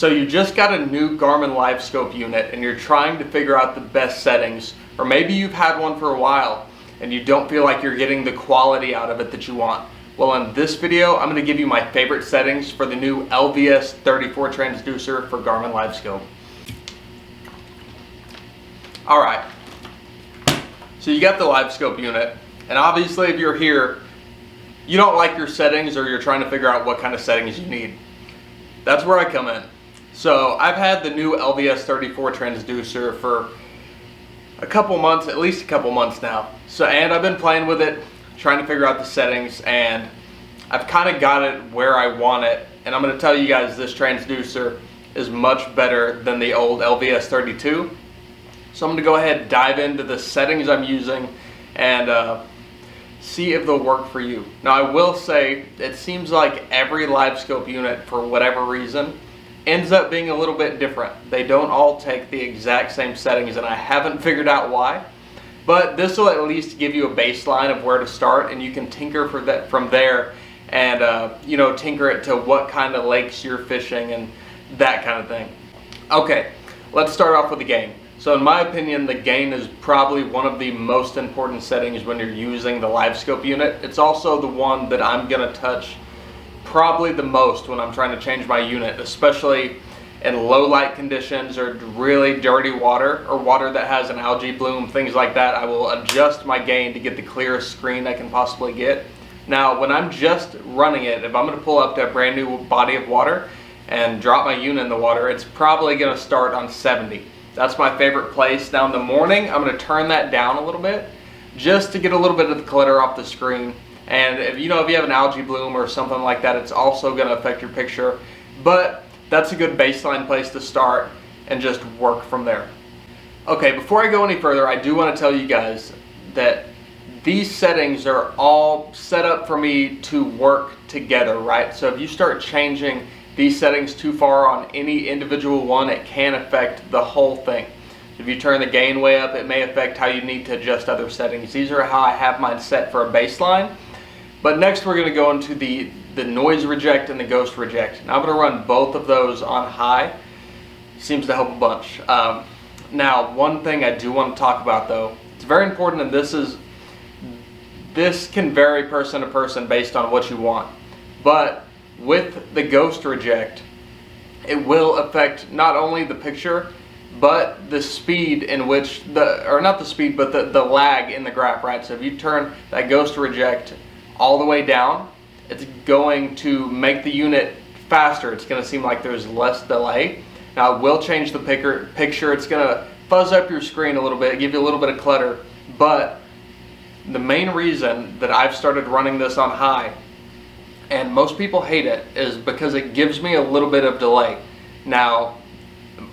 So you just got a new Garmin Livescope unit and you're trying to figure out the best settings, or maybe you've had one for a while and you don't feel like you're getting the quality out of it that you want. Well, in this video, I'm going to give you my favorite settings for the new LVS 34 transducer for Garmin Livescope. Alright, so you got the Livescope unit, and obviously if you're here, you don't like your settings or you're trying to figure out what kind of settings you need. That's where I come in. So I've had the new LVS 34 transducer for a couple months, at least a couple months now. And I've been playing with it, trying to figure out the settings, and I've kind of got it where I want it. And I'm going to tell you guys this transducer is much better than the old LVS 32. So I'm going to go ahead and dive into the settings I'm using and see if they'll work for you. Now I will say, it seems like every Livescope unit, for whatever reason, ends up being a little bit different. They don't all take the exact same settings, and I haven't figured out why. But this will at least give you a baseline of where to start, and you can tinker from there and tinker it to what kind of lakes you're fishing and that kind of thing. Okay, let's start off with the gain. So in my opinion, the gain is probably one of the most important settings when you're using the Livescope unit. It's also the one that I'm going to touch probably the most when I'm trying to change my unit, especially in low light conditions or really dirty water or water that has an algae bloom, things like that. I will adjust my gain to get the clearest screen I can possibly get. Now when I'm just running it, if I'm going to pull up to a brand new body of water and drop my unit in the water, it's probably going to start on 70. That's my favorite place. Now in the morning, I'm going to turn that down a little bit just to get a little bit of the clutter off the screen. And if you have an algae bloom or something like that, it's also going to affect your picture. But that's a good baseline place to start and just work from there. Okay, before I go any further, I do want to tell you guys that these settings are all set up for me to work together, right? So if you start changing these settings too far on any individual one, it can affect the whole thing. If you turn the gain way up, it may affect how you need to adjust other settings. These are how I have mine set for a baseline. But next we're going to go into the noise reject and the ghost reject. Now I'm going to run both of those on high. Seems to help a bunch. Now one thing I do want to talk about though, it's very important, and this can vary person to person based on what you want. But with the ghost reject, it will affect not only the picture, but the speed in which not the speed, but the lag in the graph, right? So if you turn that ghost reject all the way down, it's going to make the unit faster. It's going to seem like there's less delay. Now it will change the picture. It's going to fuzz up your screen a little bit, give you a little bit of clutter. But the main reason that I've started running this on high, and most people hate it, is because it gives me a little bit of delay. Now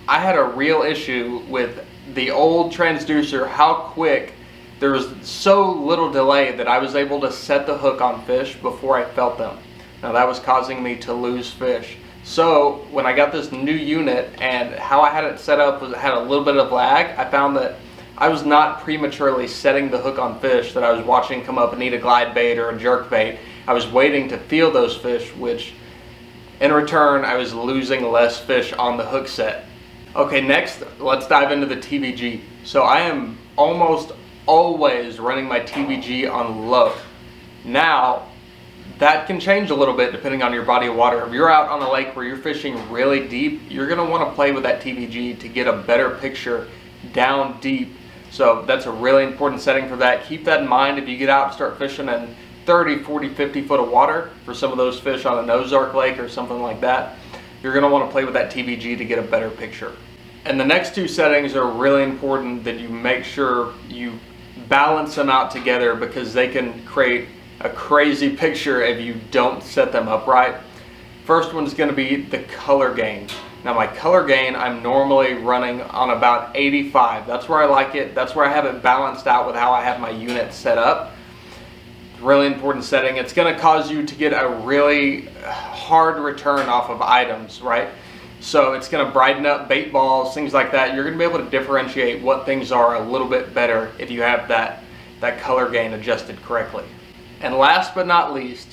I had a real issue with the old transducer, how quick there was so little delay that I was able to set the hook on fish before I felt them. Now that was causing me to lose fish. So when I got this new unit and how I had it set up was it had a little bit of lag, I found that I was not prematurely setting the hook on fish that I was watching come up and eat a glide bait or a jerk bait. I was waiting to feel those fish, which in return I was losing less fish on the hook set. Okay, next let's dive into the TVG. So I am almost always running my TVG on low. Now that can change a little bit depending on your body of water. If you're out on a lake where you're fishing really deep, you're going to want to play with that TVG to get a better picture down deep. So that's a really important setting for that. Keep that in mind if you get out and start fishing in 30, 40, 50 foot of water for some of those fish on an Ozark lake or something like that. You're going to want to play with that TVG to get a better picture. And the next two settings are really important that you make sure you balance them out together, because they can create a crazy picture if you don't set them up right. First one is going to be the color gain. Now my color gain, I'm normally running on about 85. That's where I like it. That's where I have it balanced out with how I have my unit set up. Really important setting. It's going to cause you to get a really hard return off of items, right? So it's going to brighten up bait balls, things like that. You're going to be able to differentiate what things are a little bit better if you have that color gain adjusted correctly. And last but not least,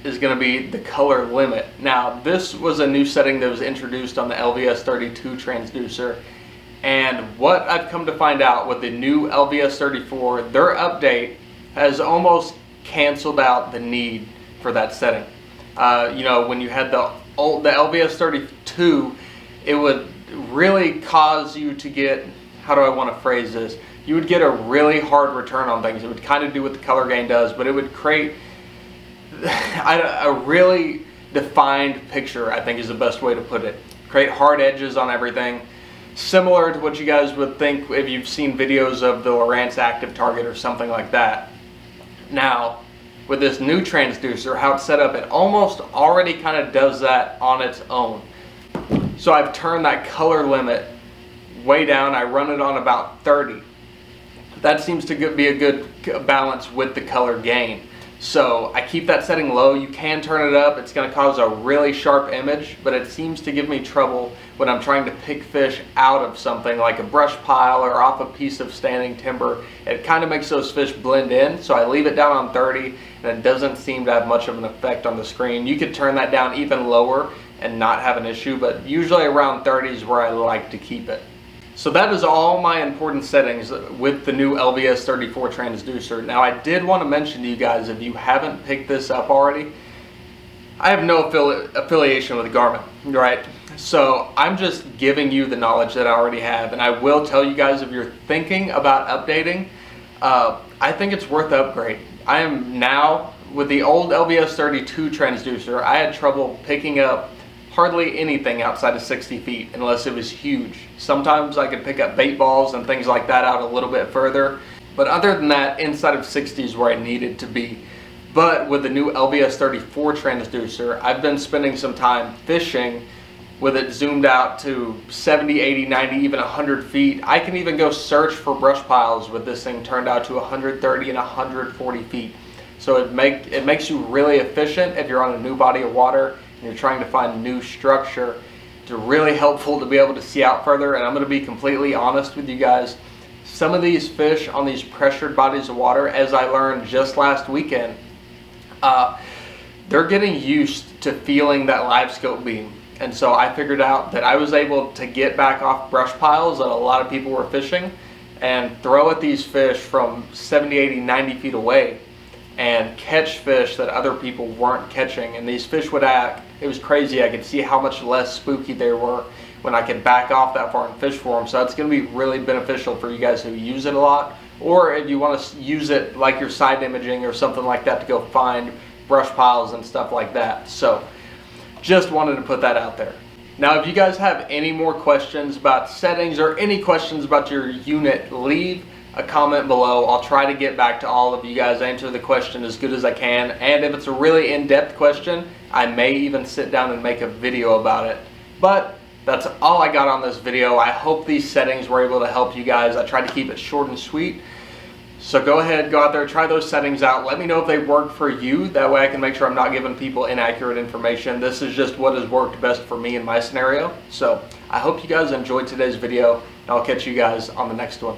is going to be the color limit. Now, this was a new setting that was introduced on the LVS 32 transducer, and what I've come to find out with the new LVS 34, their update has almost canceled out the need for that setting. You know, when you had the LVS 32, it would really cause you to get, how do I want to phrase this? You would get a really hard return on things. It would kind of do what the color gain does, but it would create a really defined picture, I think is the best way to put it. Create hard edges on everything, similar to what you guys would think if you've seen videos of the Lowrance Active Target or something like that. Now, with this new transducer, how it's set up, it almost already kind of does that on its own. So I've turned that color limit way down. I run it on about 30. That seems to be a good balance with the color gain. So I keep that setting low. You can turn it up. It's going to cause a really sharp image, but it seems to give me trouble when I'm trying to pick fish out of something like a brush pile or off a piece of standing timber. It kind of makes those fish blend in, so I leave it down on 30, and it doesn't seem to have much of an effect on the screen. You could turn that down even lower and not have an issue, but usually around 30 is where I like to keep it. So that is all my important settings with the new LVS 34 transducer. Now, I did want to mention to you guys, if you haven't picked this up already, I have no affiliation with Garmin, right? So I'm just giving you the knowledge that I already have, and I will tell you guys, if you're thinking about updating, I think it's worth the upgrade. I am now, with the old LVS 32 transducer, I had trouble picking up hardly anything outside of 60 feet unless it was huge. Sometimes I could pick up bait balls and things like that out a little bit further, but other than that, inside of 60 is where I needed to be. But with the new LVS 34 transducer, I've been spending some time fishing with it zoomed out to 70, 80, 90, even 100 feet. I can even go search for brush piles with this thing turned out to 130 and 140 feet. So it makes you really efficient if you're on a new body of water and you're trying to find new structure. It's really helpful to be able to see out further, and I'm going to be completely honest with you guys. Some of these fish on these pressured bodies of water, as I learned just last weekend, they're getting used to feeling that Livescope beam. And so I figured out that I was able to get back off brush piles that a lot of people were fishing and throw at these fish from 70, 80, 90 feet away and catch fish that other people weren't catching. And these fish would act, it was crazy. I could see how much less spooky they were when I could back off that far and fish for them. So that's going to be really beneficial for you guys who use it a lot, or if you want to use it like your side imaging or something like that to go find brush piles and stuff like that. So just wanted to put that out there. Now, if you guys have any more questions about settings or any questions about your unit, leave a comment below. I'll try to get back to all of you guys, answer the question as good as I can. And if it's a really in-depth question, I may even sit down and make a video about it. But that's all I got on this video. I hope these settings were able to help you guys. I tried to keep it short and sweet. So go ahead, go out there, try those settings out. Let me know if they work for you. That way I can make sure I'm not giving people inaccurate information. This is just what has worked best for me in my scenario. So I hope you guys enjoyed today's video, and I'll catch you guys on the next one.